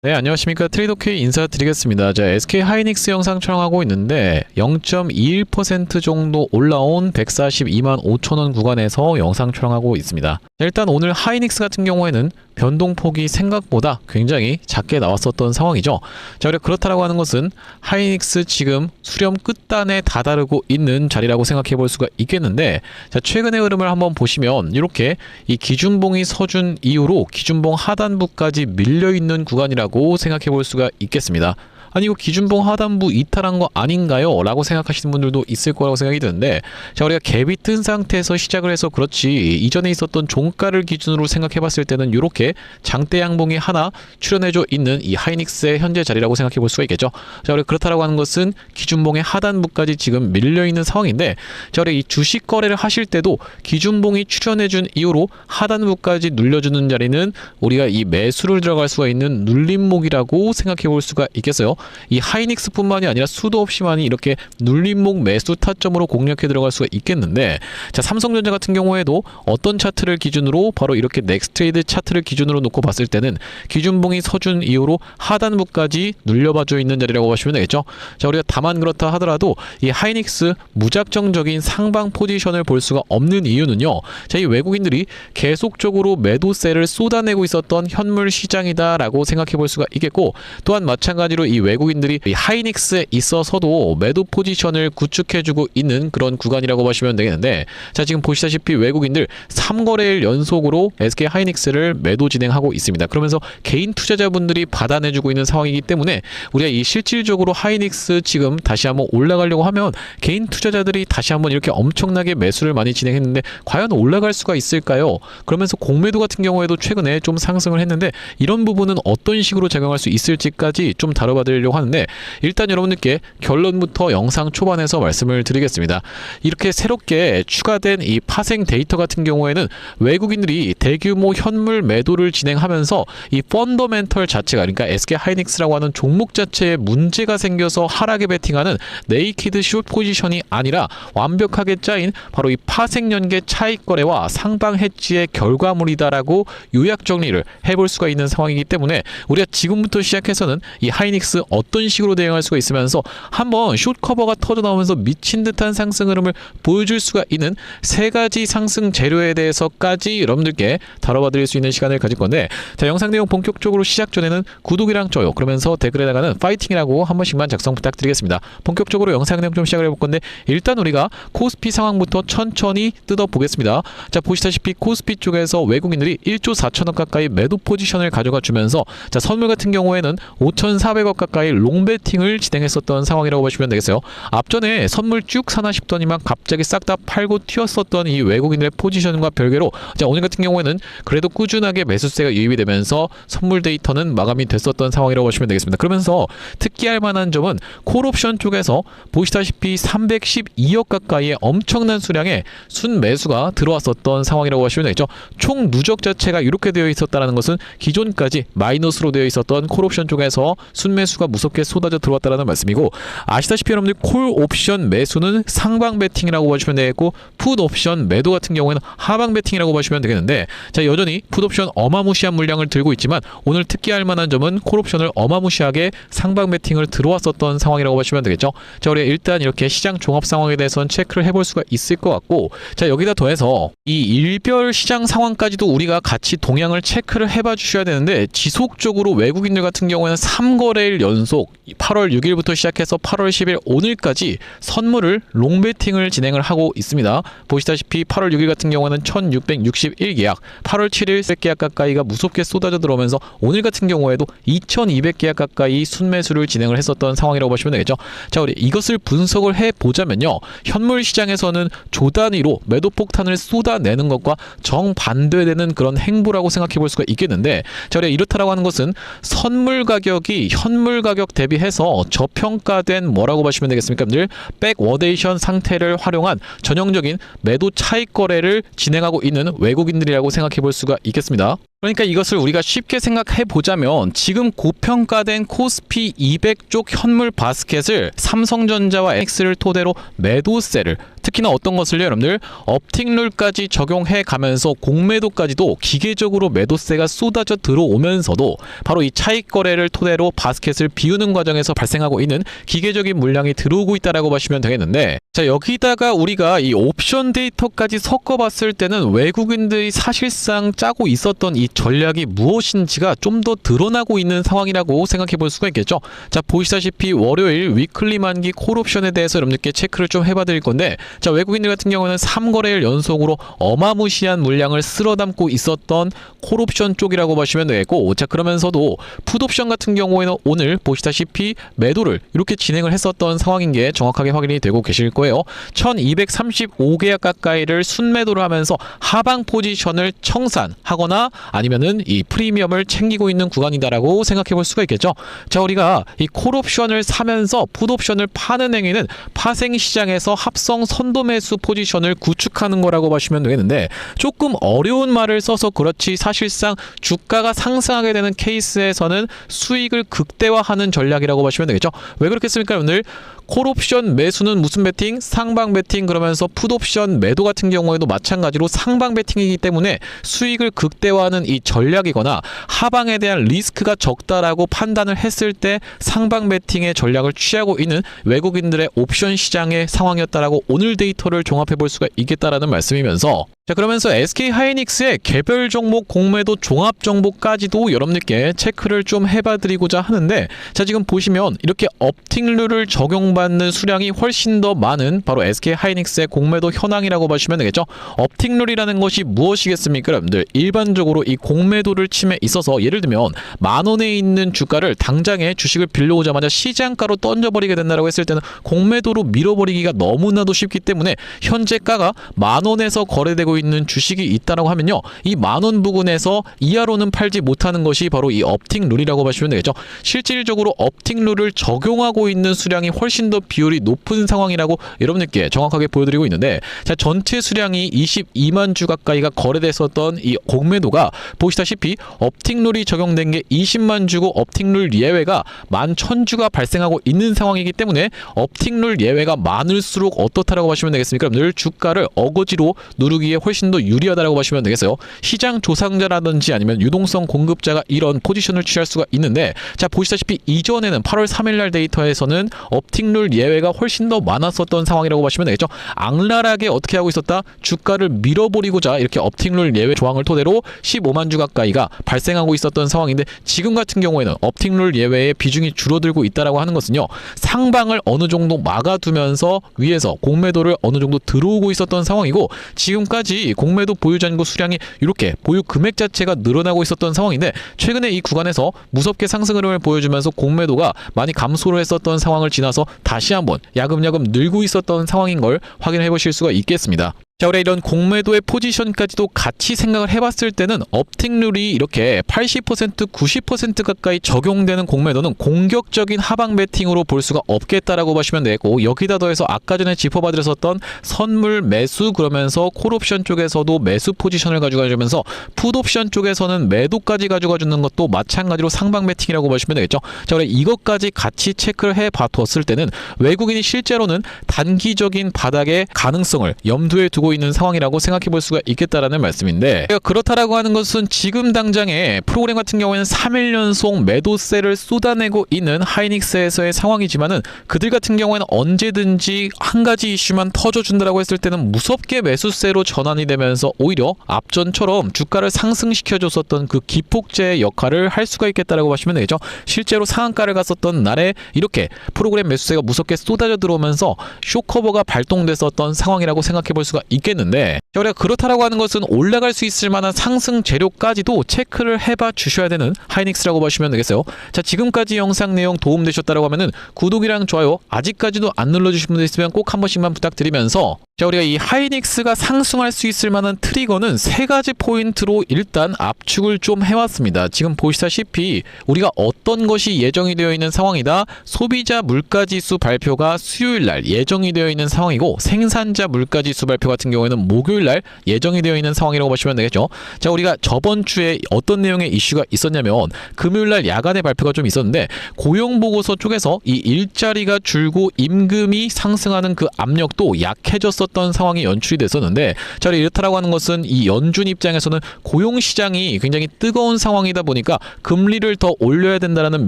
네, 안녕하십니까. 트레이더K 인사드리겠습니다. 자, SK 하이닉스 영상 촬영하고 있는데 0.21% 정도 올라온 142만 5천원 구간에서 영상 촬영하고 있습니다. 일단 오늘 하이닉스 같은 경우에는 변동폭이 생각보다 굉장히 작게 나왔었던 상황이죠. 자, 그렇다라고 하는 것은 하이닉스 지금 수렴 끝단에 다다르고 있는 자리라고 생각해 볼 수가 있겠는데, 자, 최근의 흐름을 한번 보시면 이렇게 이 기준봉이 서준 이후로 기준봉 하단부까지 밀려 있는 구간이라고 생각해 볼 수가 있겠습니다. 아니 이거 기준봉 하단부 이탈한 거 아닌가요? 라고 생각하시는 분들도 있을 거라고 생각이 드는데, 자, 우리가 갭이 뜬 상태에서 시작을 해서 그렇지 이전에 있었던 종가를 기준으로 생각해 봤을 때는 이렇게 장대 양봉이 하나 출현해져 있는 이 하이닉스의 현재 자리라고 생각해 볼 수가 있겠죠. 자, 우리가 그렇다라고 하는 것은 기준봉의 하단부까지 지금 밀려 있는 상황인데, 자, 우리 이 주식 거래를 하실 때도 기준봉이 출현해 준 이후로 하단부까지 눌려주는 자리는 우리가 이 매수를 들어갈 수가 있는 눌림목이라고 생각해 볼 수가 있겠어요. 이 하이닉스 뿐만이 아니라 수도 없이 많이 이렇게 눌림목 매수 타점으로 공략해 들어갈 수가 있겠는데, 자, 삼성전자 같은 경우에도 어떤 차트를 기준으로 바로 이렇게 넥스트레이드 차트를 기준으로 놓고 봤을 때는 기준봉이 서준 이후로 하단부까지 눌려봐져 있는 자리라고 보시면 되겠죠. 자, 우리가 다만 그렇다 하더라도 이 하이닉스 무작정적인 상방 포지션을 볼 수가 없는 이유는요, 자, 이 외국인들이 계속적으로 매도세를 쏟아내고 있었던 현물 시장이다라고 생각해 볼 수가 있겠고, 또한 마찬가지로 이 외국인들이 이 하이닉스에 있어서도 매도 포지션을 구축해주고 있는 그런 구간이라고 보시면 되겠는데, 자, 지금 보시다시피 외국인들 3거래일 연속으로 SK 하이닉스를 매도 진행하고 있습니다. 그러면서 개인 투자자분들이 받아내주고 있는 상황이기 때문에 우리가 이 실질적으로 하이닉스 지금 다시 한번 올라가려고 하면 개인 투자자들이 다시 한번 이렇게 엄청나게 매수를 많이 진행했는데 과연 올라갈 수가 있을까요? 그러면서 공매도 같은 경우에도 최근에 좀 상승을 했는데 이런 부분은 어떤 식으로 작용할 수 있을지까지 좀 다뤄봐드리려고 하는데, 일단 여러분들께 결론부터 영상 초반에서 말씀을 드리겠습니다. 이렇게 새롭게 추가된 이 파생 데이터 같은 경우에는 외국인들이 대규모 현물 매도를 진행하면서 이 펀더멘털 자체가, 그러니까 SK 하이닉스라고 하는 종목 자체에 문제가 생겨서 하락에 베팅하는 네이키드 숏 포지션이 아니라 완벽하게 짜인 바로 이 파생 연계 차익 거래와 상방 해지의 결과물이다라고 요약 정리를 해볼 수가 있는 상황이기 때문에 우리가 지금부터 시작해서는 이 하이닉스 어떤 식으로 대응할 수가 있으면서 한번 숏 커버가 터져 나오면서 미친 듯한 상승 흐름을 보여줄 수가 있는 세 가지 상승 재료에 대해서까지 여러분들께 다뤄봐 드릴 수 있는 시간을 가질 건데, 자, 영상 내용 본격적으로 시작 전에는 구독이랑 좋아요, 그러면서 댓글에다가는 파이팅이라고 한 번씩만 작성 부탁드리겠습니다. 본격적으로 영상 내용 좀 시작을 해볼 건데, 일단 우리가 코스피 상황부터 천천히 뜯어보겠습니다. 자, 보시다시피 코스피 쪽에서 외국인들이 1조 4천억 가까이 매도 포지션을 가져가 주면서, 자, 선물 같은 경우에는 5,400억 가까이 롱베팅을 진행했었던 상황이라고 보시면 되겠어요. 앞전에 선물 쭉 사나 싶더니만 갑자기 싹 다 팔고 튀었었던 이 외국인들의 포지션과 별개로, 자, 오늘 같은 경우에는 그래도 꾸준하게 매수세가 유입이 되면서 선물 데이터는 마감이 됐었던 상황이라고 보시면 되겠습니다. 그러면서 특기할 만한 점은 콜옵션 쪽에서 보시다시피 312억 가까이의 엄청난 수량의 순매수가 들어왔었던 상황이라고 보시면 되겠죠. 총 누적 자체가 이렇게 되어 있었다는 것은 기존까지 마이너스로 되어 있었던 콜옵션 쪽에서 순매수가 무섭게 쏟아져 들어왔다는 말씀이고, 아시다시피 여러분들 콜옵션 매수는 상방 베팅이라고 보시면 되겠고, 풋옵션 매도 같은 경우에는 하방 베팅이라고 보시면 되겠는데, 자, 여전히 풋옵션 어마무시한 물량을 들고 있지만 오늘 특기할 만한 점은 콜옵션을 어마무시하게 상방 베팅을 들어왔었던 상황이라고 보시면 되겠죠. 자, 우리 일단 이렇게 시장 종합 상황에 대해서는 체크를 해볼 수가 있을 것 같고, 자, 여기다 더해서 이 일별 시장 상황까지도 우리가 같이 동향을 체크를 해봐 주셔야 되는데, 지속적으로 외국인들 같은 경우에는 3거래일 연속 8월 6일부터 시작해서 8월 10일 오늘까지 선물을 롱베팅을 진행을 하고 있습니다. 보시다시피 8월 6일 같은 경우는 1661계약, 8월 7일 3계약 가까이가 무섭게 쏟아져 들어오면서 오늘 같은 경우에도 2200계약 가까이 순매수를 진행을 했었던 상황이라고 보시면 되겠죠. 자, 우리 이것을 분석을 해보자면요, 현물 시장에서는 조 단위로 매도 폭탄을 쏟아내는 것과 정반대되는 그런 행보라고 생각해 볼 수가 있겠는데, 자, 우리 이렇다라고 하는 것은 선물 가격이 현물 가격 대비해서 저평가된 뭐라고 보시면 되겠습니까? 늘 백워데이션 상태를 활용한 전형적인 매도 차익 거래를 진행하고 있는 외국인들이라고 생각해 볼 수가 있겠습니다. 그러니까 이것을 우리가 쉽게 생각해 보자면 지금 고평가된 코스피 200 쪽 현물 바스켓을 삼성전자와 엑스를 토대로 매도세를, 특히나 어떤 것을요 여러분들, 업틱룰까지 적용해 가면서 공매도까지도 기계적으로 매도세가 쏟아져 들어오면서도 바로 이 차익 거래를 토대로 바스켓을 비우는 과정에서 발생하고 있는 기계적인 물량이 들어오고 있다라고 보시면 되겠는데, 자 여기다가 우리가 이 옵션 데이터까지 섞어 봤을 때는 외국인들이 사실상 짜고 있었던 이 전략이 무엇인지가 좀 더 드러나고 있는 상황이라고 생각해 볼 수가 있겠죠. 자 보시다시피 월요일 위클리 만기 콜옵션에 대해서 여러분들께 체크를 좀 해봐 드릴 건데, 자 외국인들 같은 경우는 3거래일 연속으로 어마무시한 물량을 쓸어 담고 있었던 콜옵션 쪽이라고 보시면 되겠고, 자 그러면서도 풋옵션 같은 경우에는 오늘 보시다시피 매도를 이렇게 진행을 했었던 상황인 게 정확하게 확인이 되고 계실 거예요. 1235계약 가까이를 순매도를 하면서 하방 포지션을 청산하거나 아니면은 이 프리미엄을 챙기고 있는 구간이다라고 생각해 볼 수가 있겠죠. 자 우리가 이 콜옵션을 사면서 풋옵션을 파는 행위는 파생 시장에서 합성 선도 매수 포지션을 구축하는 거라고 보시면 되겠는데, 조금 어려운 말을 써서 그렇지 사실상 주가가 상승하게 되는 케이스에서는 수익을 극대화하는 전략이라고 보시면 되겠죠. 왜 그렇겠습니까 여러분들? 콜옵션 매수는 무슨 베팅? 상방 베팅. 그러면서 풋옵션 매도 같은 경우에도 마찬가지로 상방 베팅이기 때문에 수익을 극대화하는 이 전략이거나 하방에 대한 리스크가 적다라고 판단을 했을 때 상방 베팅의 전략을 취하고 있는 외국인들의 옵션 시장의 상황이었다라고 오늘 데이터를 종합해 볼 수가 있겠다라는 말씀이면서, 자 그러면서 SK 하이닉스의 개별 종목 공매도 종합 정보까지도 여러분들께 체크를 좀 해봐 드리고자 하는데, 자 지금 보시면 이렇게 업틱룰을 적용받는 수량이 훨씬 더 많은 바로 SK 하이닉스의 공매도 현황이라고 보시면 되겠죠. 업틱룰이라는 것이 무엇이겠습니까 여러분들? 일반적으로 이 공매도를 침에 있어서 예를 들면 10,000원에 있는 주가를 당장에 주식을 빌려오자마자 시장가로 던져버리게 된다고 했을 때는 공매도로 밀어버리기가 너무나도 쉽기 때문에 현재가가 10,000원에서 거래되고 있는 주식이 있다라고 하면요, 이 10,000원 부근에서 이하로는 팔지 못하는 것이 바로 이 업틱 룰이라고 보시면 되겠죠. 실질적으로 업틱 룰을 적용하고 있는 수량이 훨씬 더 비율이 높은 상황이라고 여러분들께 정확하게 보여드리고 있는데, 자 전체 수량이 22만 주 가까이가 거래됐었던 이 공매도가 보시다시피 업틱 룰이 적용된 게 20만 주고 업틱 룰 예외가 11,000주가 발생하고 있는 상황이기 때문에 업틱 룰 예외가 많을수록 어떻다라고 보시면 되겠습니까? 여러분들 주가를 어거지로 누르기에 훨씬 더 유리하다라고 보시면 되겠어요. 시장 조상자라든지 아니면 유동성 공급자가 이런 포지션을 취할 수가 있는데, 자 보시다시피 이전에는 8월 3일날 데이터에서는 업틱룰 예외가 훨씬 더 많았었던 상황이라고 보시면 되겠죠. 악랄하게 어떻게 하고 있었다? 주가를 밀어버리고자 이렇게 업틱룰 예외 조항을 토대로 15만 주 가까이가 발생하고 있었던 상황인데, 지금 같은 경우에는 업틱룰 예외의 비중이 줄어들고 있다라고 하는 것은요, 상방을 어느 정도 막아두면서 위에서 공매도를 어느 정도 들어오고 있었던 상황이고, 지금까지 공매도 보유 잔고 수량이 이렇게 보유 금액 자체가 늘어나고 있었던 상황인데, 최근에 이 구간에서 무섭게 상승 흐름을 보여주면서 공매도가 많이 감소를 했었던 상황을 지나서 다시 한번 야금야금 늘고 있었던 상황인 걸 확인해 보실 수가 있겠습니다. 자, 우리 이런 공매도의 포지션까지도 같이 생각을 해봤을 때는 업틱룰이 이렇게 80%, 90% 가까이 적용되는 공매도는 공격적인 하방 베팅으로 볼 수가 없겠다라고 보시면 되고, 여기다 더해서 아까 전에 짚어봐드렸었던 선물 매수, 그러면서 콜옵션 쪽에서도 매수 포지션을 가져가주면서 풋옵션 쪽에서는 매도까지 가져가주는 것도 마찬가지로 상방 베팅이라고 보시면 되겠죠. 자, 우리 이것까지 같이 체크를 해봐뒀을 때는 외국인이 실제로는 단기적인 바닥의 가능성을 염두에 두고 있는 상황이라고 생각해 볼 수가 있겠다라는 말씀인데, 그렇다라고 하는 것은 지금 당장에 프로그램 같은 경우에는 3일 연속 매도세를 쏟아내고 있는 하이닉스에서의 상황이지만은, 그들 같은 경우에는 언제든지 한 가지 이슈만 터져준다라고 했을 때는 무섭게 매수세로 전환이 되면서 오히려 앞전처럼 주가를 상승시켜줬었던 그 기폭제의 역할을 할 수가 있겠다라고 보시면 되겠죠. 실제로 상한가를 갔었던 날에 이렇게 프로그램 매수세가 무섭게 쏟아져 들어오면서 쇼커버가 발동됐었던 상황이라고 생각해 볼 수가 있겠는데, 우리가 그렇다라고 하는 것은 올라갈 수 있을 만한 상승 재료까지도 체크를 해봐 주셔야 되는 하이닉스라고 보시면 되겠어요. 자, 지금까지 영상 내용 도움되셨다라고 하면은 구독이랑 좋아요 아직까지도 안 눌러주신 분들 있으면 꼭 한 번씩만 부탁드리면서, 자, 우리가 이 하이닉스가 상승할 수 있을 만한 트리거는 세 가지 포인트로 일단 압축을 좀 해왔습니다. 지금 보시다시피 우리가 어떤 것이 예정이 되어 있는 상황이다. 소비자 물가지수 발표가 수요일날 예정이 되어 있는 상황이고, 생산자 물가지수 발표 같은 경우에는 목요일날 예정이 되어 있는 상황이라고 보시면 되겠죠. 자, 우리가 저번 주에 어떤 내용의 이슈가 있었냐면, 금요일날 야간에 발표가 좀 있었는데, 고용보고서 쪽에서 이 일자리가 줄고 임금이 상승하는 그 압력도 약해졌었던 상황이 연출이 됐었는데, 자, 이렇다라고 하는 것은 이 연준 입장에서는 고용시장이 굉장히 뜨거운 상황이다 보니까 금리를 더 올려야 된다는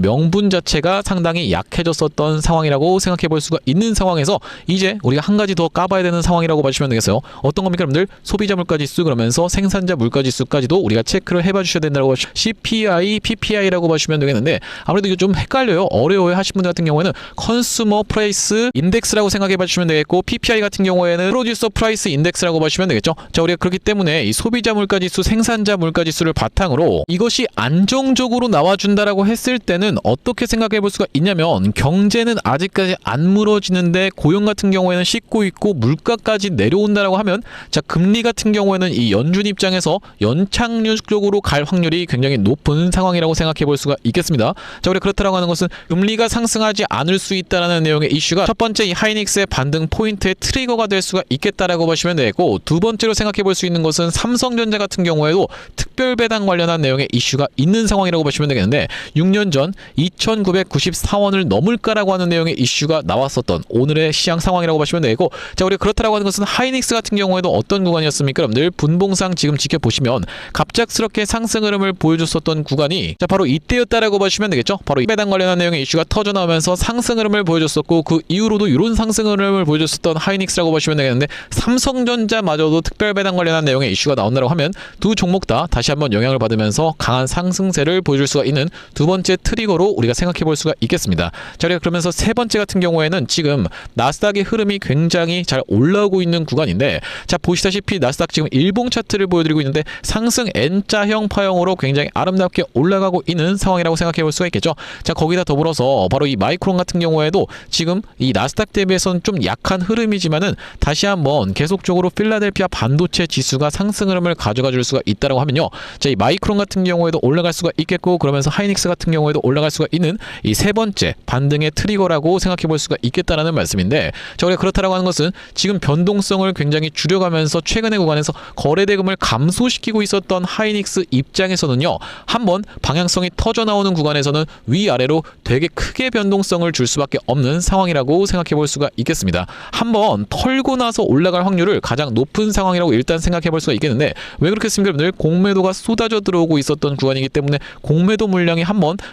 명분 자체가 상당히 약해졌었던 상황이라고 생각해 볼 수가 있는 상황에서, 이제 우리가 한 가지 더 까봐야 되는 상황이라고 보시면 되겠어요. 어떤 겁니까, 여러분들? 소비자 물가지수, 그러면서 생산자 물가지수까지도 우리가 체크를 해봐 주셔야 된다고 CPI, PPI라고 보시면 되겠는데, 아무래도 이거 좀 헷갈려요. 어려워요 하신 분들 같은 경우에는 컨슈머 프라이스 인덱스라고 생각해 봐 주시면 되겠고, PPI 같은 경우에는 프로듀서 프라이스 인덱스라고 보시면 되겠죠. 자, 우리가 그렇기 때문에 이 소비자 물가지수, 생산자 물가지수를 바탕으로 이것이 안정적으로 나와준다라고 했을 때는 어떻게 생각해 볼 수가 있냐면, 경제는 아직까지 안 물어지는데 고용 같은 경우에는 씻고 있고 물가까지 내려온다라고 하면, 자, 금리 같은 경우에는 이 연준 입장에서 연착륙 쪽으로 갈 확률이 굉장히 높은 상황이라고 생각해 볼 수가 있겠습니다. 자, 우리가 그렇다라고 하는 것은 금리가 상승하지 않을 수 있다라는 내용의 이슈가 첫 번째 이 하이닉스의 반등 포인트의 트리거가 될 수가 있겠다라고 보시면 되고, 두 번째로 생각해 볼 수 있는 것은 삼성전자 같은 경우에도 특별 배당 관련한 내용의 이슈가 있는 상황이라고 보시면 되겠는데, 6년 전 2,994원을 넘을까라고 하는 내용의 이슈가 나왔었던 오늘의 시장 상황이라고 보시면 되고, 자, 우리가 그렇다라고 하는 것은 하이닉스 같은 경우에도 어떤 구간이었습니까? 여러분들 분봉상 지금 지켜보시면 갑작스럽게 상승 흐름을 보여줬었던 구간이, 자, 바로 이때였다라고 보시면 되겠죠. 바로 이 배당 관련한 내용의 이슈가 터져 나오면서 상승 흐름을 보여줬었고, 그 이후로도 이런 상승 흐름을 보여줬었던 하이닉스라고 보시면 되겠는데, 삼성전자마저도 특별 배당 관련한 내용의 이슈가 나온다고 하면 두 종목 다 다시 한번 영향을 받으면서 강한 상승세를 보여줄 수가 있는 두 번째 트리거로 우리가 생각해 볼 수가 있겠습니다. 자, 우리가 그러면서 세 번째 같은 경우에는 지금 나스닥의 흐름이 굉장히 잘 올라오고 있는 구간인데, 자, 보시다시피 나스닥 지금 일봉 차트를 보여드리고 있는데 상승 N자형 파형으로 굉장히 아름답게 올라가고 있는 상황이라고 생각해 볼 수가 있겠죠. 자, 거기다 더불어서 바로 이 마이크론 같은 경우에도 지금 이 나스닥 대비해서는 좀 약한 흐름이지만은 다시 한번 계속적으로 필라델피아 반도체 지수가 상승 흐름을 가져가 줄 수가 있다라고 하면요, 자, 이 마이크론 같은 경우에도 올라갈 수가 있겠고, 그러면서 하이닉스 같은 경우에도 올라갈 수가 있는 이 세 번째 반등의 트리거라고 생각해 볼 수가 있겠다라는 말씀인데, 자, 우리가 그렇다라고 하는 것은 지금 변동성을 굉장히 줄여가면서 최근의 구간에서 거래 대금을 감소시키고 있었던 하이닉스 입장에서는요, 한번 방향성이 터져 나오는 구간에서는 위아래로 되게 크게 변동성을 줄 수밖에 없는 상황이라고 생각해 볼 수가 있겠습니다. 한번 털고 나서 올라갈 확률을 가장 높은 상황이라고 일단 생각해 볼 수가 있겠는데, 왜 그렇겠습니까, 여러분들? 공매도가 쏟아져 들어오고 있었던 구간이기 때문에 공매도 물량이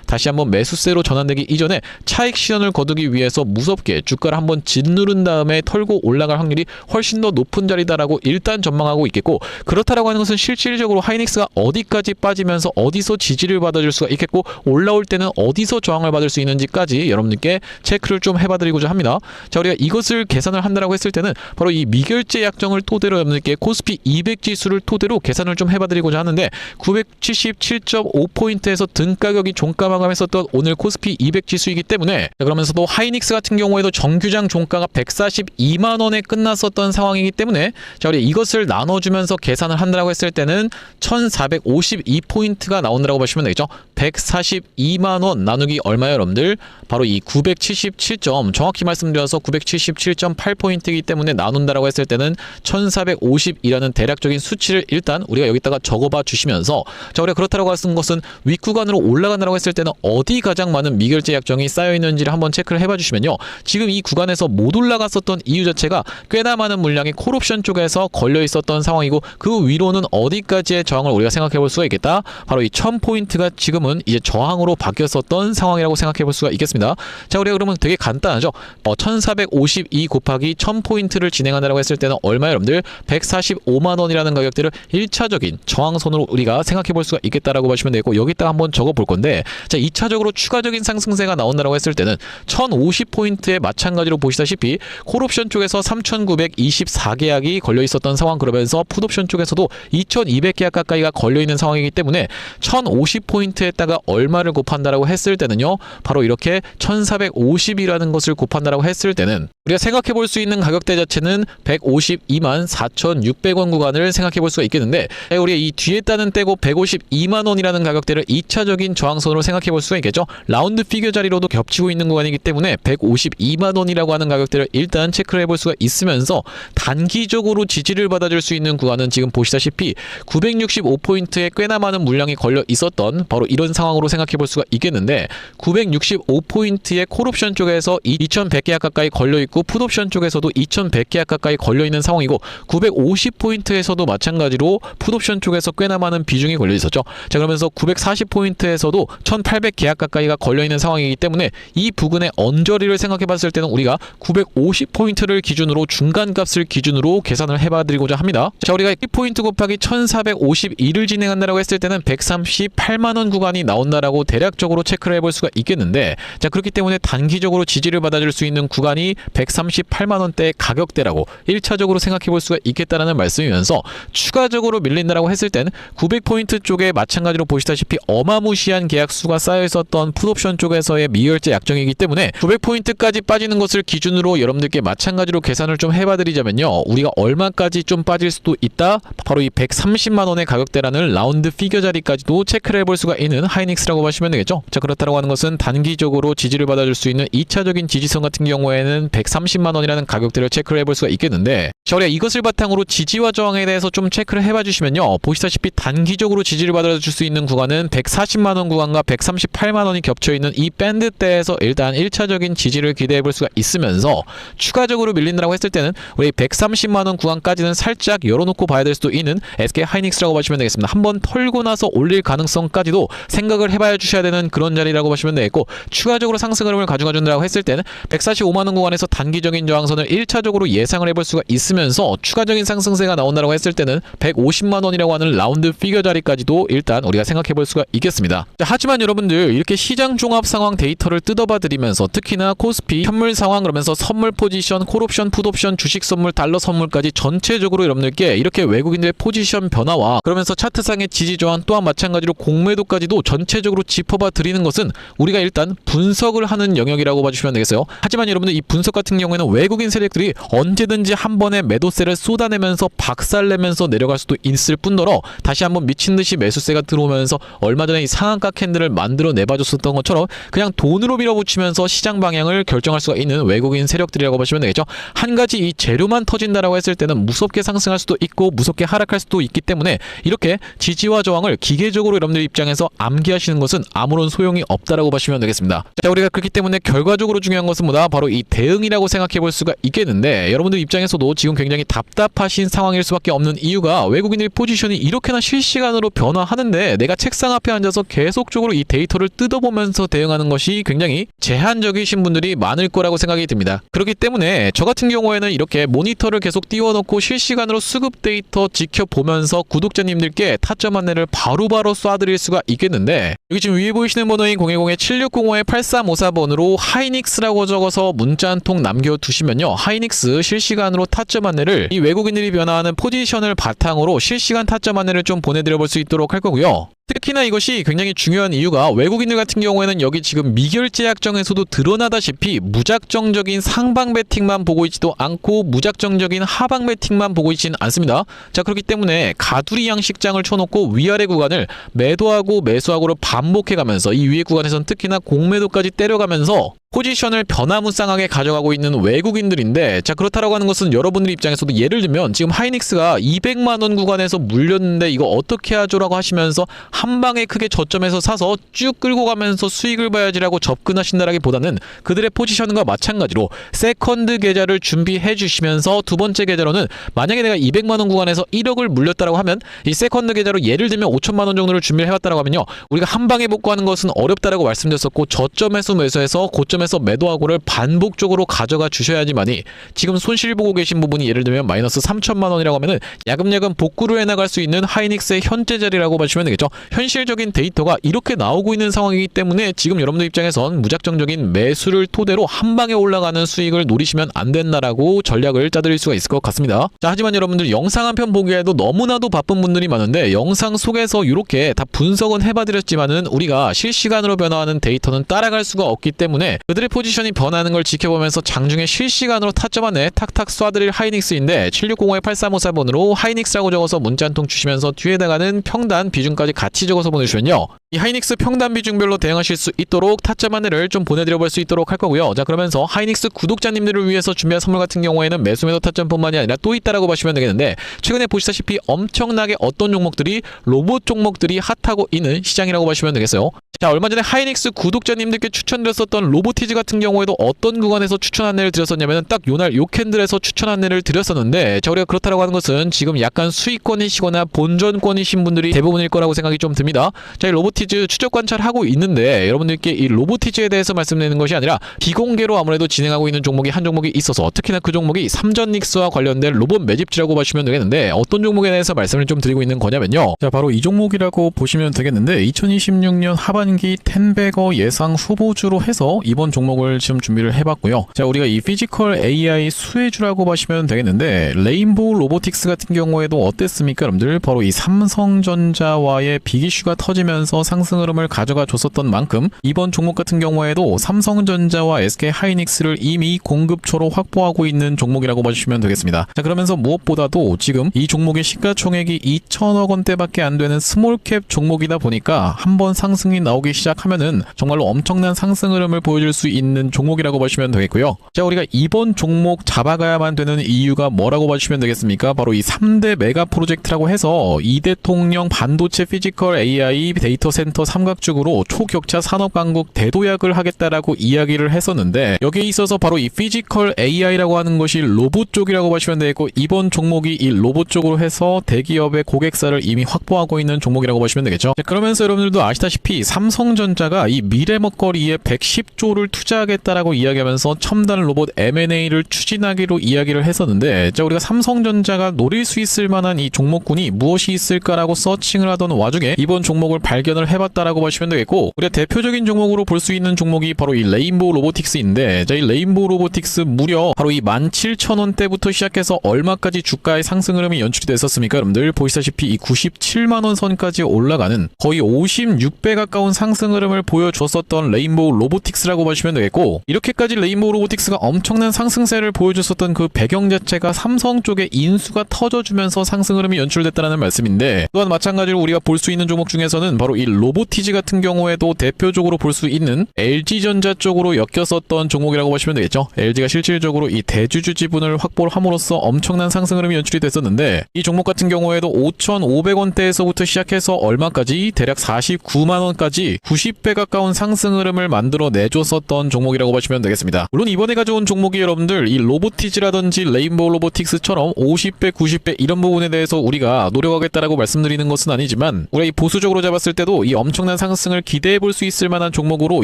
다시 한번 매수세로 전환되기 이전에 차익 실현을 거두기 위해서 무섭게 주가를 한번 짓누른 다음에 털고 올라갈 확률이 훨씬 더 높은 자리다라고 일단 전망하고 있겠고, 그렇다라고 하는 것은 실질적으로 하이닉스가 어디까지 빠지면서 어디서 지지를 받아줄 수가 있겠고, 올라올 때는 어디서 저항을 받을 수 있는지까지 여러분들께 체크를 좀 해봐드리고자 합니다. 자, 우리가 이것을 계산을 한다라고 했을 때는 바로 이 미결제 약정을 토대로 여러분들께 코스피 200 지수를 토대로 계산을 좀 해봐드리고자 하는데, 977.5포인트에서 등 가격이 종가 마감했었던 오늘 코스피 200 지수이기 때문에, 그러면서도 하이닉스 같은 경우에도 정규장 종가가 142만원에 끝났었던 상황이기 때문에, 자, 우리 이것을 나눠주면서 계산을 한다라고 했을 때는 1452포인트가 나온다라고 보시면 되겠죠. 142만원 나누기 얼마예요, 여러분들? 바로 이 977점, 정확히 말씀드려서 977.8포인트이기 때문에 나눈다라고 했을 때는 1450이라는 대략적인 수치를 일단 우리가 여기다가 적어봐 주시면서, 자, 우리가 그렇다라고 하는 것은 윗구간으로 올라간다라고 했을 때는 어디 가장 많은 미결제 약정이 쌓여 있는지를 한번 체크를 해봐 주시면요, 지금 이 구간에서 못 올라갔었던 이유 자체가 꽤나 많은 물량이 콜옵션 쪽에서 걸려 있었던 상황이고, 그 위로는 어디까지의 저항을 우리가 생각해 볼 수가 있겠다. 바로 이 1000포인트가 지금은 이제 저항으로 바뀌었었던 상황이라고 생각해 볼 수가 있겠습니다. 자, 우리가 그러면 되게 간단하죠. 1452 곱하기 1000포인트를 진행한다라고 했을 때는 얼마예요, 여러분들? 145만원이라는 가격대를 1차적인 저항선으로 우리가 생각해 볼 수가 있겠다라고 보시면 되고, 여기다가 한번 적어 볼 건데, 자, 2차적으로 추가적인 상승세가 나온다라고 했을 때는 1050포인트에 마찬가지로 보시다시피 콜옵션 쪽에서 3924계약이 걸려 있었던 상황, 그러면서 풋옵션 쪽에서도 2200계약 가까이가 걸려 있는 상황이기 때문에 1050포인트에 1500에다가 얼마를 곱한다라고 했을 때는요, 바로 이렇게 1450이라는 것을 곱한다라고 했을 때는 우리가 생각해 볼 수 있는 가격대 자체는 152만 4,600원 구간을 생각해 볼 수가 있겠는데, 우리가 이 뒤에 따는 떼고 152만 원이라는 가격대를 2차적인 저항선으로 생각해 볼 수가 있겠죠. 라운드 피겨 자리로도 겹치고 있는 구간이기 때문에 152만 원이라고 하는 가격대를 일단 체크를 해볼 수가 있으면서, 단기적으로 지지를 받아줄 수 있는 구간은 지금 보시다시피 965포인트에 꽤나 많은 물량이 걸려 있었던 바로 이런 상황으로 생각해 볼 수가 있겠는데, 965포인트의 콜옵션 쪽에서 2100계약 가까이 걸려 있고 풋옵션 쪽에서도 2100계약 가까이 걸려 있는 상황이고, 950포인트에서도 마찬가지로 풋옵션 쪽에서 꽤나 많은 비중이 걸려 있었죠. 자, 그러면서 940포인트에서도 1800계약 가까이가 걸려 있는 상황이기 때문에 이 부근의 언저리를 생각해 봤을 때는 우리가 950포인트를 기준으로 중간값을 기준으로 계산을 해봐 드리고자 합니다. 자, 우리가 1포인트 곱하기 1451을 진행한다라고 했을 때는 138만원 구간이 나온다라고 대략적으로 체크를 해볼 수가 있겠는데, 자, 그렇기 때문에 단기적으로 지지를 받아줄 수 있는 구간이 138만원대의 가격대라고 1차적으로 생각해 볼 수가 있겠다라는 말씀이면서, 추가적으로 밀린다라고 했을 땐 900포인트 쪽에 마찬가지로 보시다시피 어마무시한 계약수가 쌓여 있었던 풋옵션 쪽에서의 미결제 약정이기 때문에 900포인트까지 빠지는 것을 기준으로 여러분들께 마찬가지로 계산을 좀 해봐 드리자면요, 우리가 얼마까지 좀 빠질 수도 있다, 바로 이 130만원의 가격대라는 라운드 피겨 자리까지도 체크를 해볼 수가 있는 하이닉스라고 보시면 되겠죠. 자, 그렇다고 하는 것은 단기적으로 지지를 받아줄 수 있는 2차적인 지지선 같은 경우에는 130만원이라는 가격대를 체크를 해볼 수가 있겠는데, 자, 우리가 이것을 바탕으로 지지와 저항에 대해서 좀 체크를 해봐 주시면요, 보시다시피 단기적으로 지지를 받아줄 수 있는 구간은 140만원 구간과 138만원이 겹쳐있는 이 밴드대에서 일단 1차적인 지지를 기대해 볼 수가 있으면서, 추가적으로 밀린다고 했을 때는 우리 130만원 구간까지는 살짝 열어놓고 봐야 될 수도 있는 SK 하이닉스라고 보시면 되겠습니다. 한번 털고 나서 올릴 가능성까지도 생각을 해봐야 주셔야 되는 그런 자리라고 보시면 되겠고, 추가적으로 상승 흐름을 가져가 준다고 했을 때는 145만원 구간에서 단기적인 저항선을 1차적으로 예상을 해볼 수가 있으면서, 추가적인 상승세가 나온다고 했을 때는 150만원이라고 하는 라운드 피겨 자리까지도 일단 우리가 생각해 볼 수가 있겠습니다. 자, 하지만 여러분들 이렇게 시장 종합 상황 데이터를 뜯어봐 드리면서, 특히나 코스피 현물 상황, 그러면서 선물 포지션, 콜옵션, 풋옵션, 주식 선물, 달러 선물까지 전체적으로 여러분들께 이렇게 외국인들의 포지션 변화와 그러면서 차트상의 지지 저항, 또한 마찬가지로 공매도까지도 전체적으로 짚어봐 드리는 것은 우리가 일단 분석을 하는 영역이라고 봐주시면 되겠어요. 하지만 여러분들 이 분석 같은 경우에는 외국인 세력들이 언제든지 한 번에 매도세를 쏟아내면서 박살내면서 내려갈 수도 있을 뿐더러, 다시 한번 미친듯이 매수세가 들어오면서 얼마 전에 이 상한가 캔들을 만들어 내봐줬었던 것처럼 그냥 돈으로 밀어붙이면서 시장 방향을 결정할 수가 있는 외국인 세력들이라고 보시면 되겠죠. 한 가지 이 재료만 터진다라고 했을 때는 무섭게 상승할 수도 있고 무섭게 하락할 수도 있기 때문에, 이렇게 지지와 저항을 기계적으로 여러분들 입장에서 암기하시는 것은 아무런 소용이 없다라고 보시면 되겠습니다. 자, 우리가 그렇기 때문에 결과적으로 중요한 것은 뭐다? 바로 이 대응이라고 생각해 볼 수가 있겠는데, 여러분들 입장에서도 지금 굉장히 답답하신 상황일 수밖에 없는 이유가, 외국인의 포지션이 이렇게나 실시간으로 변화하는데 내가 책상 앞에 앉아서 계속적으로 이 데이터를 뜯어보면서 대응하는 것이 굉장히 제한적이신 분들이 많을 거라고 생각이 듭니다. 그렇기 때문에 저 같은 경우에는 이렇게 모니터를 계속 띄워놓고 실시간으로 수급 데이터 지켜보면서 구독자님들께 타점 안내를 바로바로 쏴드릴 수가 있겠는데, 여기 지금 위에 보이시는 번호인 010-7605-8354번으로 하이닉스라고 적어서 문자 한 통 남겨두시면요, 하이닉스 실시간으로 타점 안내를, 이 외국인들이 변화하는 포지션을 바탕으로 실시간 타점 안내를 좀 보내드려 볼 수 있도록 할 거고요. 특히나 이것이 굉장히 중요한 이유가, 외국인들 같은 경우에는 여기 지금 미결제 약정에서도 드러나다시피 무작정적인 상방 베팅만 보고 있지도 않고 무작정적인 하방 베팅만 보고 있지는 않습니다. 자, 그렇기 때문에 가두리 양식장을 쳐놓고 위아래 구간을 매도하고 매수하고를 반복해가면서, 이 위에 구간에서는 특히나 공매도까지 때려가면서 포지션을 변화무쌍하게 가져가고 있는 외국인들인데, 자, 그렇다라고 하는 것은 여러분들 입장에서도 예를 들면 지금 하이닉스가 200만원 구간에서 물렸는데 이거 어떻게 하죠? 라고 하시면서 한 방에 크게 저점에서 사서 쭉 끌고 가면서 수익을 봐야지라고 접근하신다라기보다는, 그들의 포지션과 마찬가지로 세컨드 계좌를 준비해 주시면서, 두 번째 계좌로는 만약에 내가 200만원 구간에서 1억을 물렸다라고 하면 이 세컨드 계좌로 예를 들면 5천만원 정도를 준비를 해왔다라고 하면요, 우리가 한 방에 복구하는 것은 어렵다라고 말씀드렸었고, 저점에서 매수해서 고점에 관점에서 매도하고를 반복적으로 가져가 주셔야지만이 지금 손실 보고 계신 부분이 예를 들면 마이너스 3천만 원이라고 하면은 야금야금 복구를 해나갈 수 있는 하이닉스의 현재 자리라고 보시면 되겠죠. 현실적인 데이터가 이렇게 나오고 있는 상황이기 때문에 지금 여러분들 입장에선 무작정적인 매수를 토대로 한 방에 올라가는 수익을 노리시면 안 된다라고 전략을 짜드릴 수가 있을 것 같습니다. 자, 하지만 여러분들 영상 한 편 보기에도 너무나도 바쁜 분들이 많은데 영상 속에서 이렇게 다 분석은 해봐드렸지만은 우리가 실시간으로 변화하는 데이터는 따라갈 수가 없기 때문에 그들의 포지션이 변하는 걸 지켜보면서 장중에 실시간으로 타점 안에 탁탁 쏴드릴 하이닉스인데 7605-8354번으로 하이닉스라고 적어서 문자 한 통 주시면서 뒤에다가는 평단 비중까지 같이 적어서 보내주시면요, 이 하이닉스 평단 비중별로 대응하실 수 있도록 타점 안내를 좀 보내드려 볼 수 있도록 할 거고요. 자, 그러면서 하이닉스 구독자님들을 위해서 준비한 선물 같은 경우에는 매수 매도 타점뿐만이 아니라 또 있다라고 보시면 되겠는데, 최근에 보시다시피 엄청나게 어떤 종목들이 로봇 종목들이 핫하고 있는 시장이라고 보시면 되겠어요. 자, 얼마 전에 하이닉스 구독자님들께 추천드렸었던 로보티즈 같은 경우에도 어떤 구간에서 추천 안내를 드렸었냐면 딱 요날 요 캔들에서 추천 안내를 드렸었는데, 자, 우리가 그렇다라고 하는 것은 지금 약간 수익권이시거나 본전권이신 분들이 대부분일 거라고 생각이 좀 듭니다. 자, 이 로보티즈 추적 관찰하고 있는데 여러분들께 이 로보티즈에 대해서 말씀드리는 것이 아니라 비공개로 아무래도 진행하고 있는 종목이 한 종목이 있어서, 특히나 그 종목이 삼전닉스와 관련된 로봇 매집지라고 보시면 되겠는데, 어떤 종목에 대해서 말씀을 좀 드리고 있는 거냐면요, 자, 바로 이 종목이라고 보시면 되겠는데 2026년 하반기 텐베거 예상 후보주로 해서 이번 종목을 지금 준비를 해봤고요. 자, 우리가 이 피지컬 AI 수혜주라고 보시면 되겠는데, 레인보우 로보틱스 같은 경우에도 어땠습니까 여러분들? 바로 이 삼성전자와의 빅이슈가 터지면서 상승 흐름을 가져가 줬었던 만큼 이번 종목 같은 경우에도 삼성전자와 SK하이닉스를 이미 공급처로 확보하고 있는 종목이라고 보시면 되겠습니다. 자, 그러면서 무엇보다도 지금 이 종목의 시가총액이 2천억 원대밖에 안 되는 스몰캡 종목이다 보니까 한번 상승이 나오기 시작하면은 정말로 엄청난 상승 흐름을 보여줄 수 있는 종목이라고 보시면 되겠고요. 자, 우리가 이번 종목 잡아가야만 되는 이유가 뭐라고 보시면 되겠습니까? 바로 이 3대 메가 프로젝트라고 해서 이대통령 반도체 피지컬 AI 데이터 센터 삼각죽으로 초격차 산업 강국 대도약을 하겠다라고 이야기를 했었는데, 여기에 있어서 바로 이 피지컬 AI라고 하는 것이 로봇 쪽이라고 보시면 되겠고, 이번 종목이 이 로봇 쪽으로 해서 대기업의 고객사를 이미 확보하고 있는 종목이라고 보시면 되겠죠. 자, 그러면서 여러분들도 아시다시피 삼성전자가 이 미래 먹거리에 110조를 투자하겠다라고 이야기하면서 첨단 로봇 M&A를 추진하기로 이야기를 했었는데, 자, 우리가 삼성전자가 노릴 수 있을 만한 이 종목군이 무엇이 있을까라고 서칭을 하던 와중에 이번 종목을 발견을 해봤다라고 보시면 되겠고, 우리가 대표적인 종목으로 볼 수 있는 종목이 바로 이 레인보우 로보틱스인데, 자, 이 레인보우 로보틱스 무려 바로 이 17,000원대부터 시작해서 얼마까지 주가의 상승 흐름이 연출이 됐었습니까 여러분들? 보시다시피 이 97만원 선까지 올라가는 거의 56배 가까운 상승 흐름을 보여줬었던 레인보우 로보틱스라고 보시면 되겠고, 이렇게까지 레인보우 로보틱스가 엄청난 상승세를 보여줬었던 그 배경 자체가 삼성 쪽에 인수가 터져주면서 상승 흐름이 연출됐다는 말씀인데, 또한 마찬가지로 우리가 볼 수 있는 종목 중에서는 바로 이 로보티즈 같은 경우에도 대표적으로 볼 수 있는 LG전자 쪽으로 엮였었던 종목이라고 보시면 되겠죠. LG가 실질적으로 이 대주주 지분을 확보를 함으로써 엄청난 상승 흐름이 연출이 됐었는데, 이 종목 같은 경우에도 5,500원대에서부터 시작해서 얼마까지 대략 49만원까지 90배 가까운 상승 흐름을 만들어 내줬었던 종목이라고 보시면 되겠습니다. 물론 이번에 가져온 종목이 여러분들 이 로보티즈라든지 레인보우 로보틱스처럼 50배, 90배 이런 부분에 대해서 우리가 노력하겠다라고 말씀드리는 것은 아니지만, 우리가 이 보수적으로 잡았을 때도 이 엄청난 상승을 기대해 볼 수 있을 만한 종목으로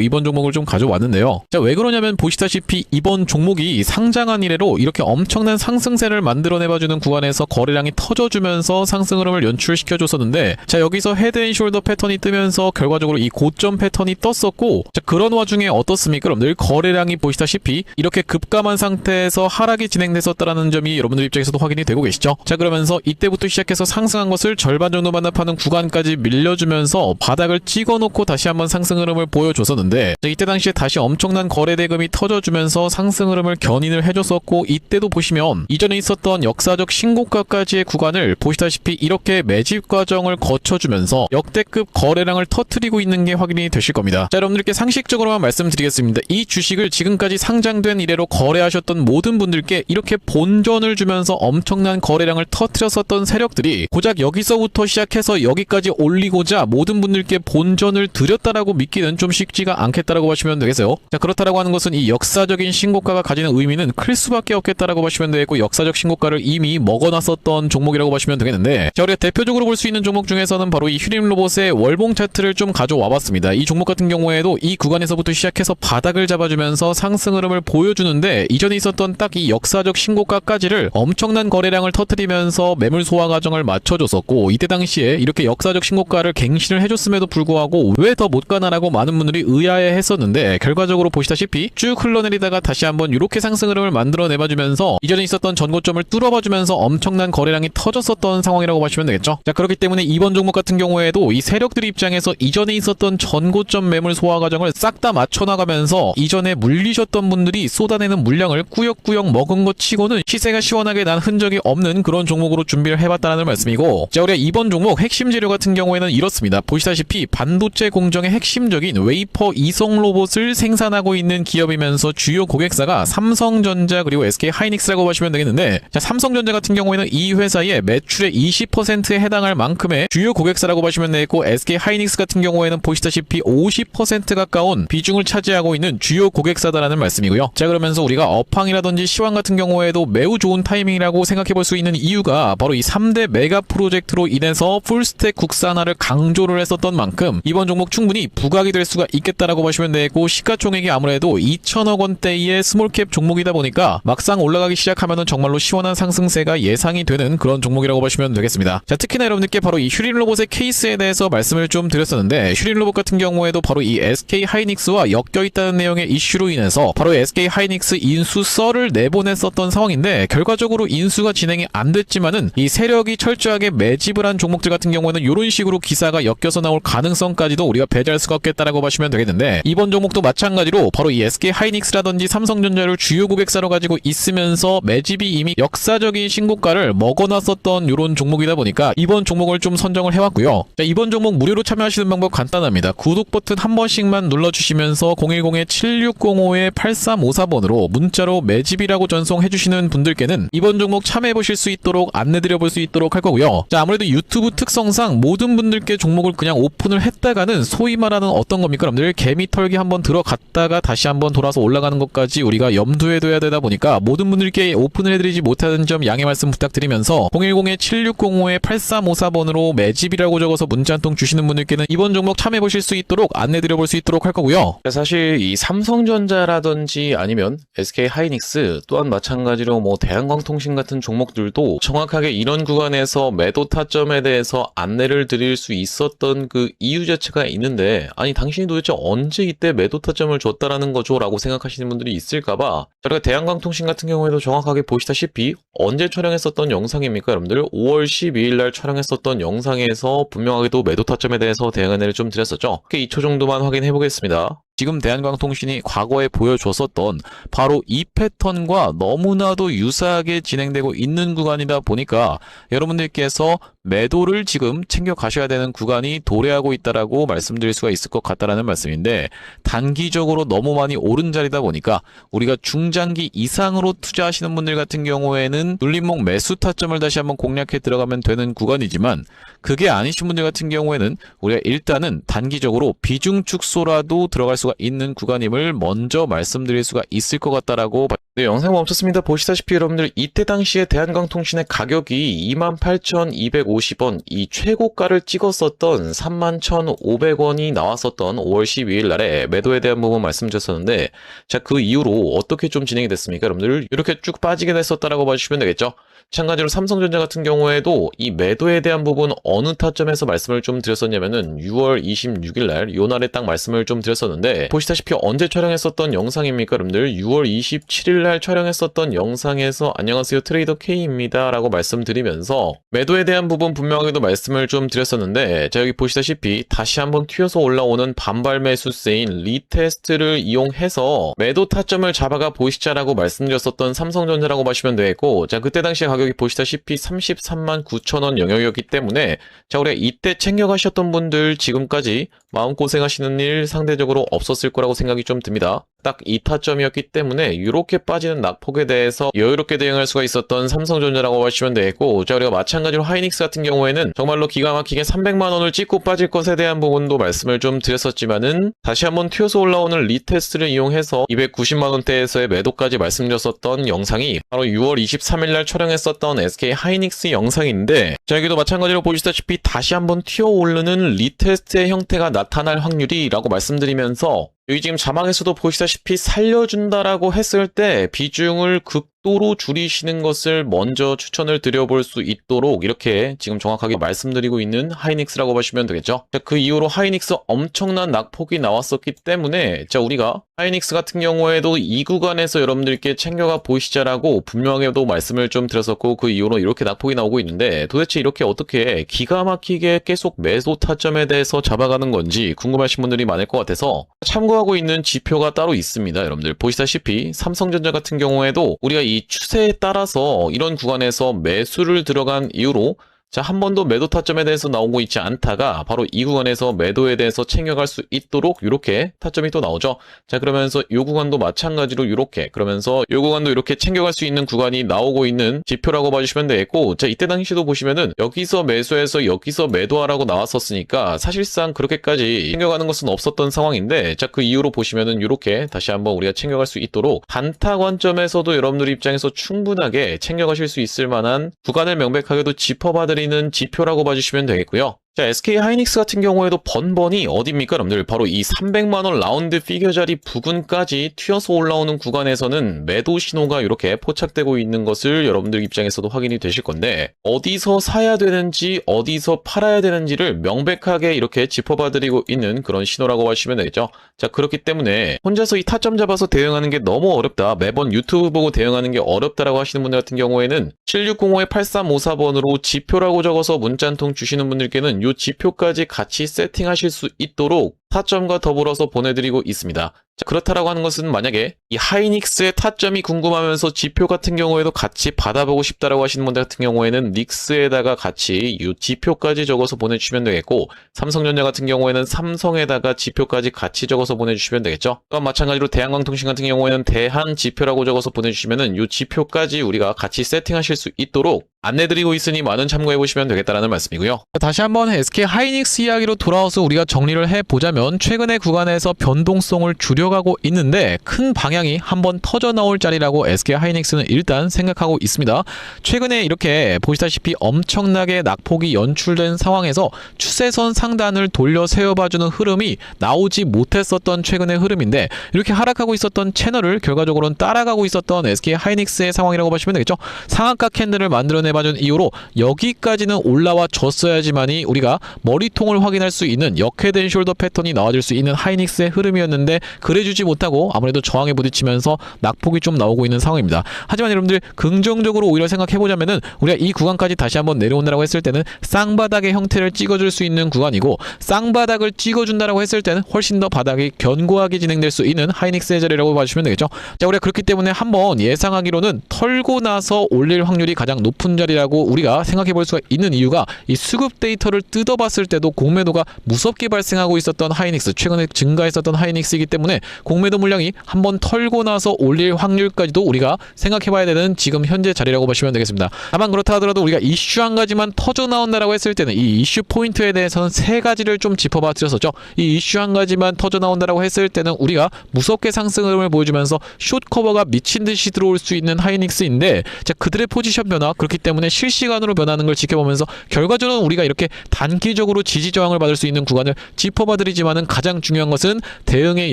이번 종목을 좀 가져왔는데요. 자, 왜 그러냐면 보시다시피 이번 종목이 상장한 이래로 이렇게 엄청난 상승세를 만들어내봐주는 구간에서 거래량이 터져주면서 상승 흐름을 연출시켜줬었는데, 자, 여기서 헤드앤숄더 패턴이 뜨면서 결과적으로 이 고점 패턴이 떴었고, 자, 그런 와중에 어떻습니까 여러분들? 거래량이 보시다시피 이렇게 급감한 상태에서 하락이 진행됐었다라는 점이 여러분들 입장에서도 확인이 되고 계시죠. 자, 그러면서 이때부터 시작해서 상승한 것을 절반 정도 반납하는 구간까지 밀려주면서 바닥을 찍어놓고 다시 한번 상승 흐름을 보여줬었는데, 자, 이때 당시에 다시 엄청난 거래 대금이 터져주면서 상승 흐름을 견인을 해줬었고, 이때도 보시면 이전에 있었던 역사적 신고가까지의 구간을 보시다시피 이렇게 매집 과정을 거쳐주면서 역대급 거래량을 터뜨리고 있는 게 확인이 되실 겁니다. 자, 여러분들께 상식적으로만 말씀드리겠습니다. 이 주식을 지금까지 상장된 이래로 거래하셨던 모든 분들께 이렇게 본전을 주면서 엄청난 거래량을 터뜨렸었던 세력들이 고작 여기서부터 시작해서 여기까지 올리고자 모든 분들 여러분들께 본전을 드렸다라고 믿기는 좀 쉽지가 않겠다라고 보시면 되겠어요. 자, 그렇다라고 하는 것은 이 역사적인 신고가가 가지는 의미는 클 수밖에 없겠다라고 보시면 되겠고, 역사적 신고가를 이미 먹어놨었던 종목이라고 보시면 되겠는데, 자, 우리가 대표적으로 볼 수 있는 종목 중에서는 바로 이 휴림로봇의 월봉 차트를 좀 가져와 봤습니다. 이 종목 같은 경우에도 이 구간에서부터 시작해서 바닥을 잡아주면서 상승 흐름을 보여주는데, 이전에 있었던 딱 이 역사적 신고가까지를 엄청난 거래량을 터뜨리면서 매물 소화 과정을 맞춰줬었고, 이때 당시에 이렇게 역사적 신고가를 갱신을 해줬음에도 불구하고 왜 더 못 가나라고 많은 분들이 의아해 했었는데, 결과적으로 보시다시피 쭉 흘러내리다가 다시 한번 이렇게 상승 흐름을 만들어내봐주면서 이전에 있었던 전고점을 뚫어봐주면서 엄청난 거래량이 터졌었던 상황이라고 보시면 되겠죠. 자, 그렇기 때문에 이번 종목 같은 경우에도 이 세력들 입장에서 이전에 있었던 전고점 매물 소화 과정을 싹 다 맞춰나가면서 이전에 물리셨던 분들이 쏟아내는 물량을 꾸역꾸역 먹은 것 치고는 시세가 시원하게 난 흔적이 없는 그런 종목으로 준비를 해봤다는 말씀이고, 자, 우리가 이번 종목 핵심 재료 같은 경우에는 이렇습니다. 보시다시피 반도체 공정의 핵심적인 웨이퍼 이성 로봇을 생산하고 있는 기업이면서 주요 고객사가 삼성전자 그리고 SK 하이닉스라고 보시면 되겠는데, 자, 삼성전자 같은 경우에는 이 회사의 매출의 20%에 해당할 만큼의 주요 고객사라고 보시면 되겠고, SK 하이닉스 같은 경우에는 보시다시피 50% 가까운 비중을 차지하고 있는 주요 고객사다라는 말씀이고요. 자, 그러면서 우리가 업황이라든지 시황 같은 경우에도 매우 좋은 타이밍이라고 생각해 볼 수 있는 이유가 바로 이 3대 메가 프로젝트로 인해서 풀스택 국산화를 강조를 했었던 만큼 이번 종목 충분히 부각이 될 수가 있겠다라고 보시면 되고, 시가총액이 아무래도 2천억 원대의 스몰캡 종목이다 보니까 막상 올라가기 시작하면은 정말로 시원한 상승세가 예상이 되는 그런 종목이라고 보시면 되겠습니다. 자, 특히나 여러분들께 바로 이 휴림로봇의 케이스에 대해서 말씀을 좀 드렸었는데, 휴림로봇 같은 경우에도 바로 이 SK 하이닉스와 엮여있다는 내용의 이슈로 인해서 바로 SK 하이닉스 인수 썰을 내보냈었던 상황인데, 결과적으로 인수가 진행이 안 됐지만은 이 세력이 철저하게 매집을 한 종목들 같은 경우에는 이런 식으로 기사가 엮여서 나올 가능성까지도 우리가 배제할 수가 없겠다라고 보시면 되겠는데, 이번 종목도 마찬가지로 바로 이 SK 하이닉스라든지 삼성전자를 주요 고객사로 가지고 있으면서 매집이 이미 역사적인 신고가를 먹어놨었던 이런 종목이다 보니까 이번 종목을 좀 선정을 해왔고요. 자, 이번 종목 무료로 참여하시는 방법 간단합니다. 구독 버튼 한 번씩만 눌러주시면서 010-7605-8354번으로 문자로 매집이라고 전송해주시는 분들께는 이번 종목 참여해보실 수 있도록 안내드려볼 수 있도록 할 거고요. 자, 아무래도 유튜브 특성상 모든 분들께 종목을 그냥 오픈을 했다가는 소위 말하는 어떤 겁니까? 여러분들 개미 털기 한번 들어갔다가 다시 한번 돌아서 올라가는 것까지 우리가 염두에 둬야 되다 보니까 모든 분들께 오픈을 해드리지 못하는 점 양해 말씀 부탁드리면서 010-7605-8354번으로 매집이라고 적어서 문자 한 통 주시는 분들께는 이번 종목 참여해보실 수 있도록 안내드려볼 수 있도록 할 거고요. 사실 이 삼성전자라든지 아니면 SK 하이닉스 또한 마찬가지로 뭐 대한광통신 같은 종목들도 정확하게 이런 구간에서 매도 타점에 대해서 안내를 드릴 수 있었던 그 이유 자체가 있는데, 아니 당신이 도대체 언제 이때 매도 타점을 줬다라는 거죠? 라고 생각하시는 분들이 있을까봐 저희가 대한광통신 같은 경우에도 정확하게 보시다시피 언제 촬영했었던 영상입니까? 여러분들 5월 12일 날 촬영했었던 영상에서 분명하게도 매도 타점에 대해서 대응 안내를 좀 드렸었죠. 2초 정도만 확인해 보겠습니다. 지금 대한광통신이 과거에 보여줬었던 바로 이 패턴과 너무나도 유사하게 진행되고 있는 구간이다 보니까 여러분들께서 매도를 지금 챙겨 가셔야 되는 구간이 도래하고 있다라고 말씀드릴 수가 있을 것 같다라는 말씀인데, 단기적으로 너무 많이 오른 자리다 보니까 우리가 중장기 이상으로 투자하시는 분들 같은 경우에는 눌림목 매수 타점을 다시 한번 공략해 들어가면 되는 구간이지만, 그게 아니신 분들 같은 경우에는 우리가 일단은 단기적으로 비중 축소라도 들어갈 수가 있는 구간임을 먼저 말씀드릴 수가 있을 것 같다라고. 네, 영상 멈췄습니다. 보시다시피 여러분들 이때 당시에 대한광통신의 가격이 28,250원, 이 최고가를 찍었었던 31,500원이 나왔었던 5월 12일 날에 매도에 대한 부분 말씀드렸었는데, 자, 그 이후로 어떻게 좀 진행이 됐습니까? 여러분들 이렇게 쭉 빠지게 됐었다라고 봐주시면 되겠죠. 마찬가지로 삼성전자 같은 경우에도 이 매도에 대한 부분 어느 타점에서 말씀을 좀 드렸었냐면은 6월 26일 날, 요 날에 딱 말씀을 좀 드렸었는데, 보시다시피 언제 촬영했었던 영상입니까? 여러분들 6월 27일 날 촬영했었던 영상에서 안녕하세요 트레이더 K입니다 라고 말씀드리면서 매도에 대한 부분 분명하게도 말씀을 좀 드렸었는데, 자, 여기 보시다시피 다시 한번 튀어서 올라오는 반발 매수세인 리테스트를 이용해서 매도 타점을 잡아가 보시자라고 말씀드렸었던 삼성전자라고 보시면 되겠고, 자, 그때 당시에 가격이 보시다시피 33만 9천원 영역이었기 때문에, 자, 우리가 이때 챙겨가셨던 분들 지금까지 마음고생하시는 일 상대적으로 없었을 거라고 생각이 좀 듭니다. 딱 2타점이었기 때문에 이렇게 빠지는 낙폭에 대해서 여유롭게 대응할 수가 있었던 삼성전자라고 하시면 되겠고, 자, 우리가 마찬가지로 하이닉스 같은 경우에는 정말로 기가 막히게 300만 원을 찍고 빠질 것에 대한 부분도 말씀을 좀 드렸었지만은 다시 한번 튀어서 올라오는 리테스트를 이용해서 290만 원대에서의 매도까지 말씀드렸었던 영상이 바로 6월 23일 날 촬영했었던 SK 하이닉스 영상인데, 자, 여기도 마찬가지로 보시다시피 다시 한번 튀어 오르는 리테스트의 형태가 나타날 확률이라고 말씀드리면서, 여기 지금 자막에서도 보시다시피 살려준다라고 했을 때 비중을 극도로 줄이시는 것을 먼저 추천을 드려볼 수 있도록 이렇게 지금 정확하게 말씀드리고 있는 하이닉스라고 보시면 되겠죠. 자, 그 이후로 하이닉스 엄청난 낙폭이 나왔었기 때문에, 자, 우리가 하이닉스 같은 경우에도 이 구간에서 여러분들께 챙겨가 보시자라고 분명하게도 말씀을 좀 드렸었고, 그 이후로 이렇게 낙폭이 나오고 있는데, 도대체 이렇게 어떻게 기가 막히게 계속 매도 타점에 대해서 잡아가는 건지 궁금하신 분들이 많을 것 같아서 참고하고 있는 지표가 따로 있습니다. 여러분들 보시다시피 삼성전자 같은 경우에도 우리가 이 추세에 따라서 이런 구간에서 매수를 들어간 이후로, 자, 한 번도 매도 타점에 대해서 나오고 있지 않다가 바로 이 구간에서 매도에 대해서 챙겨갈 수 있도록 이렇게 타점이 또 나오죠. 자, 그러면서 이 구간도 마찬가지로 이렇게, 그러면서 이 구간도 이렇게 챙겨갈 수 있는 구간이 나오고 있는 지표라고 봐주시면 되겠고, 자, 이때 당시도 보시면은 여기서 매수해서 여기서 매도하라고 나왔었으니까 사실상 그렇게까지 챙겨가는 것은 없었던 상황인데, 자, 그 이후로 보시면은 이렇게 다시 한번 우리가 챙겨갈 수 있도록 단타 관점에서도 여러분들 입장에서 충분하게 챙겨가실 수 있을 만한 구간을 명백하게도 짚어봐드리는 지표라고 봐주시면 되겠고요. 자, SK 하이닉스 같은 경우에도 번번이 어디입니까, 여러분들? 바로 이 300만원 라운드 피겨 자리 부근까지 튀어서 올라오는 구간에서는 매도 신호가 이렇게 포착되고 있는 것을 여러분들 입장에서도 확인이 되실 건데, 어디서 사야 되는지 어디서 팔아야 되는지를 명백하게 이렇게 짚어봐드리고 있는 그런 신호라고 하시면 되겠죠. 자, 그렇기 때문에 혼자서 이 타점 잡아서 대응하는 게 너무 어렵다, 매번 유튜브 보고 대응하는 게 어렵다라고 하시는 분들 같은 경우에는 7605-8354번으로 지표라고 적어서 문자 한 통 주시는 분들께는 이 지표까지 같이 세팅하실 수 있도록 타점과 더불어서 보내드리고 있습니다. 자, 그렇다라고 하는 것은 만약에 이 하이닉스의 타점이 궁금하면서 지표 같은 경우에도 같이 받아보고 싶다라고 하시는 분들 같은 경우에는 닉스에다가 같이 이 지표까지 적어서 보내주시면 되겠고, 삼성전자 같은 경우에는 삼성에다가 지표까지 같이 적어서 보내주시면 되겠죠. 또한 마찬가지로 대한광통신 같은 경우에는 대한 지표라고 적어서 보내주시면은 이 지표까지 우리가 같이 세팅하실 수 있도록 안내드리고 있으니 많은 참고해보시면 되겠다라는 말씀이고요. 다시 한번 SK 하이닉스 이야기로 돌아와서 우리가 정리를 해보자면, 최근의 구간에서 변동성을 줄여가고 있는데 큰 방향이 한번 터져 나올 자리라고 SK 하이닉스는 일단 생각하고 있습니다. 최근에 이렇게 보시다시피 엄청나게 낙폭이 연출된 상황에서 추세선 상단을 돌려 세워봐주는 흐름이 나오지 못했었던 최근의 흐름인데, 이렇게 하락하고 있었던 채널을 결과적으로는 따라가고 있었던 SK 하이닉스의 상황이라고 보시면 되겠죠. 상한가 캔들을 만들어내봐준 이후로 여기까지는 올라와 줬어야지만이 우리가 머리통을 확인할 수 있는 역회된 숄더 패턴이 나와줄 수 있는 하이닉스의 흐름이었는데, 그래주지 못하고 아무래도 저항에 부딪히면서 낙폭이 좀 나오고 있는 상황입니다. 하지만 여러분들 긍정적으로 오히려 생각해보자면은, 우리가 이 구간까지 다시 한번 내려온다라고 했을 때는 쌍바닥의 형태를 찍어줄 수 있는 구간이고, 쌍바닥을 찍어준다라고 했을 때는 훨씬 더 바닥이 견고하게 진행될 수 있는 하이닉스의 자리라고 봐주시면 되겠죠. 자, 우리가 그렇기 때문에 한번 예상하기로는 털고 나서 올릴 확률이 가장 높은 자리라고 우리가 생각해볼 수가 있는 이유가, 이 수급 데이터를 뜯어봤을 때도 공매도가 무섭게 발생하고 있었던 하이닉스, 최근에 증가했었던 하이닉스이기 때문에 공매도 물량이 한번 털고 나서 올릴 확률까지도 우리가 생각해봐야 되는 지금 현재 자리라고 보시면 되겠습니다. 다만 그렇다 하더라도 우리가 이슈 한 가지만 터져 나온다라고 했을 때는 이 이슈 포인트에 대해서는 세 가지를 좀 짚어봐 드렸었죠. 이 이슈 한 가지만 터져 나온다라고 했을 때는 우리가 무섭게 상승 흐름을 보여주면서 숏 커버가 미친 듯이 들어올 수 있는 하이닉스인데, 자, 그들의 포지션 변화, 그렇기 때문에 실시간으로 변하는 걸 지켜보면서 결과적으로 우리가 이렇게 단기적으로 지지 저항을 받을 수 있는 구간을 짚어봐 드리지만은 가장 중요한 것은 대응의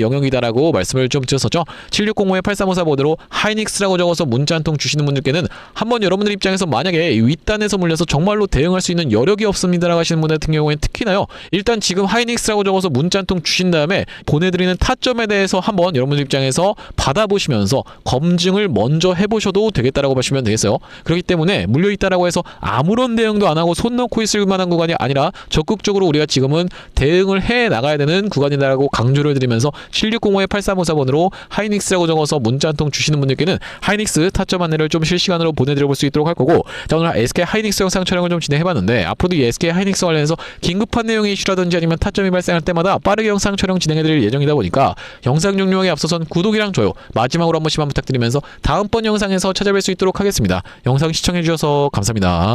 영역이다라고 말씀을 좀 드렸었죠. 7605-8354번으로 하이닉스라고 적어서 문자 한 통 주시는 분들께는 한번 여러분들 입장에서 만약에 윗단에서 물려서 정말로 대응할 수 있는 여력이 없습니다라고 하시는 분들 같은 경우에는 특히나요, 일단 지금 하이닉스라고 적어서 문자 한 통 주신 다음에 보내드리는 타점에 대해서 한번 여러분들 입장에서 받아보시면서 검증을 먼저 해보셔도 되겠다라고 보시면 되겠어요. 그렇기 때문에 물려있다라고 해서 아무런 대응도 안 하고 손 놓고 있을 만한 구간이 아니라 적극적으로 우리가 지금은 대응을 해 나가야 되는 구간이다라고 강조를 드리면서 010-8354번으로 하이닉스라고 적어서 문자 한 통 주시는 분들께는 하이닉스 타점 안내를 좀 실시간으로 보내드려 볼 수 있도록 할 거고, 자, 오늘 SK 하이닉스 영상 촬영을 좀 진행해봤는데 앞으로도 이 SK 하이닉스 관련해서 긴급한 내용의 이슈라든지 아니면 타점이 발생할 때마다 빠르게 영상 촬영 진행해드릴 예정이다 보니까 영상 종료하기 앞서선 구독이랑 좋아요 마지막으로 한 번씩만 부탁드리면서 다음번 영상에서 찾아뵐 수 있도록 하겠습니다. 영상 시청해주셔서 감사합니다.